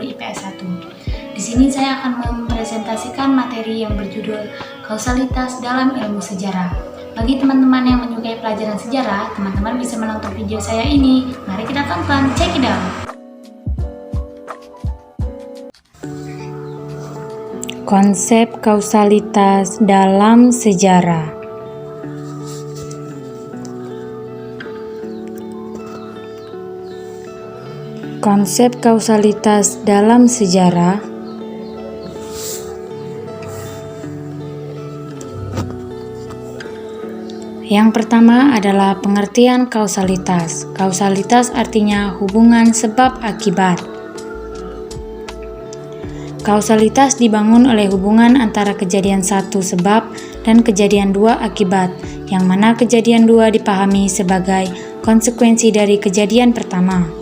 IPS 1. Di sini saya akan mempresentasikan materi yang berjudul kausalitas dalam ilmu sejarah. Bagi teman-teman yang menyukai pelajaran sejarah, teman-teman bisa menonton video saya ini. Mari kita tonton, check it out! Konsep kausalitas dalam sejarah. Konsep kausalitas dalam sejarah yang pertama adalah pengertian kausalitas. Kausalitas artinya hubungan sebab akibat. Kausalitas dibangun oleh hubungan antara kejadian satu sebab dan kejadian dua akibat, yang mana kejadian dua dipahami sebagai konsekuensi dari kejadian pertama.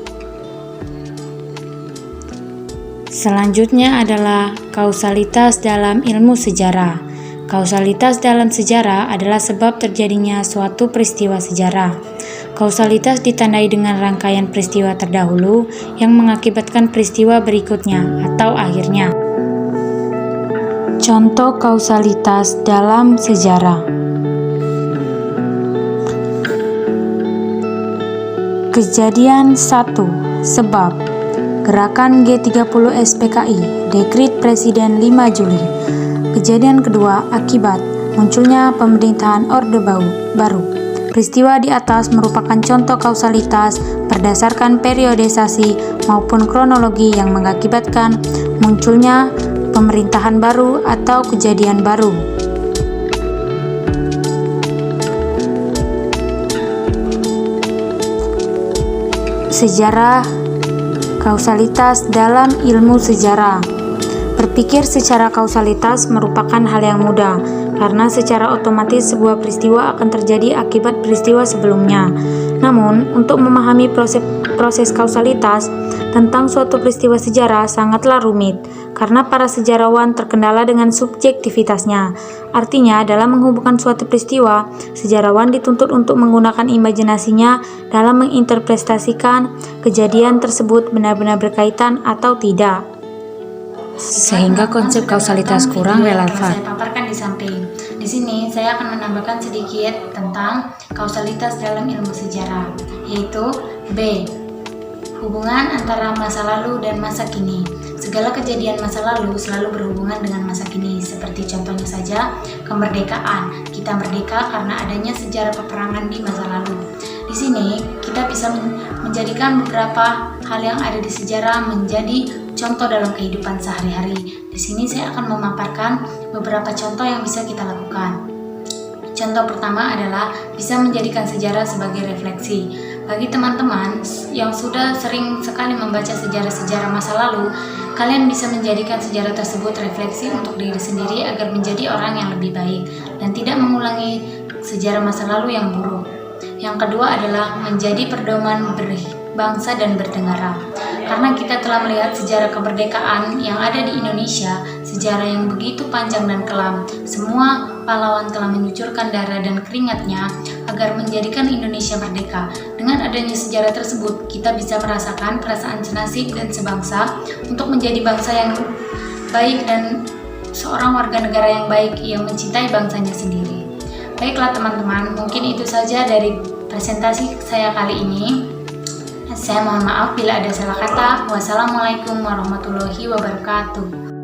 Selanjutnya adalah kausalitas dalam ilmu sejarah. Kausalitas dalam sejarah adalah sebab terjadinya suatu peristiwa sejarah. Kausalitas ditandai dengan rangkaian peristiwa terdahulu yang mengakibatkan peristiwa berikutnya atau akhirnya. Contoh kausalitas dalam sejarah. Kejadian 1. Sebab Gerakan G30 SPKI, Dekrit Presiden 5 Juli. Kejadian kedua, akibat munculnya pemerintahan Orde Baru. Peristiwa di atas merupakan contoh kausalitas berdasarkan periodisasi maupun kronologi yang mengakibatkan munculnya pemerintahan baru atau kejadian baru. Sejarah kausalitas dalam ilmu sejarah. Berpikir secara kausalitas merupakan hal yang mudah, karena secara otomatis sebuah peristiwa akan terjadi akibat peristiwa sebelumnya. Namun, untuk memahami proses kausalitas tentang suatu peristiwa sejarah sangatlah rumit, karena para sejarawan terkendala dengan subjektivitasnya. Artinya, dalam menghubungkan suatu peristiwa, sejarawan dituntut untuk menggunakan imajinasinya dalam menginterpretasikan kejadian tersebut benar-benar berkaitan atau tidak. Sehingga konsep kausalitas kurang relevan. Saya paparkan di samping. Di sini saya akan menambahkan sedikit tentang kausalitas dalam ilmu sejarah, yaitu B. Hubungan antara masa lalu dan masa kini. Segala kejadian masa lalu selalu berhubungan dengan masa kini. Seperti contohnya saja kemerdekaan. Kita merdeka karena adanya sejarah peperangan di masa lalu. Di sini kita bisa menjadikan beberapa hal yang ada di sejarah menjadi contoh dalam kehidupan sehari-hari. Di sini saya akan memaparkan beberapa contoh yang bisa kita lakukan. Contoh pertama adalah bisa menjadikan sejarah sebagai refleksi. Bagi teman-teman yang sudah sering sekali membaca sejarah-sejarah masa lalu, kalian bisa menjadikan sejarah tersebut refleksi untuk diri sendiri agar menjadi orang yang lebih baik dan tidak mengulangi sejarah masa lalu yang buruk. Yang kedua adalah menjadi pedoman berbangsa dan bernegara. Karena kita telah melihat sejarah kemerdekaan yang ada di Indonesia, sejarah yang begitu panjang dan kelam. Semua pahlawan telah menyucurkan darah dan keringatnya agar menjadikan Indonesia merdeka. Dengan adanya sejarah tersebut, kita bisa merasakan perasaan senasib dan sebangsa untuk menjadi bangsa yang baik dan seorang warga negara yang baik yang mencintai bangsanya sendiri. Baiklah teman-teman, mungkin itu saja dari presentasi saya kali ini. Saya mohon maaf bila ada salah kata. Wassalamualaikum warahmatullahi wabarakatuh.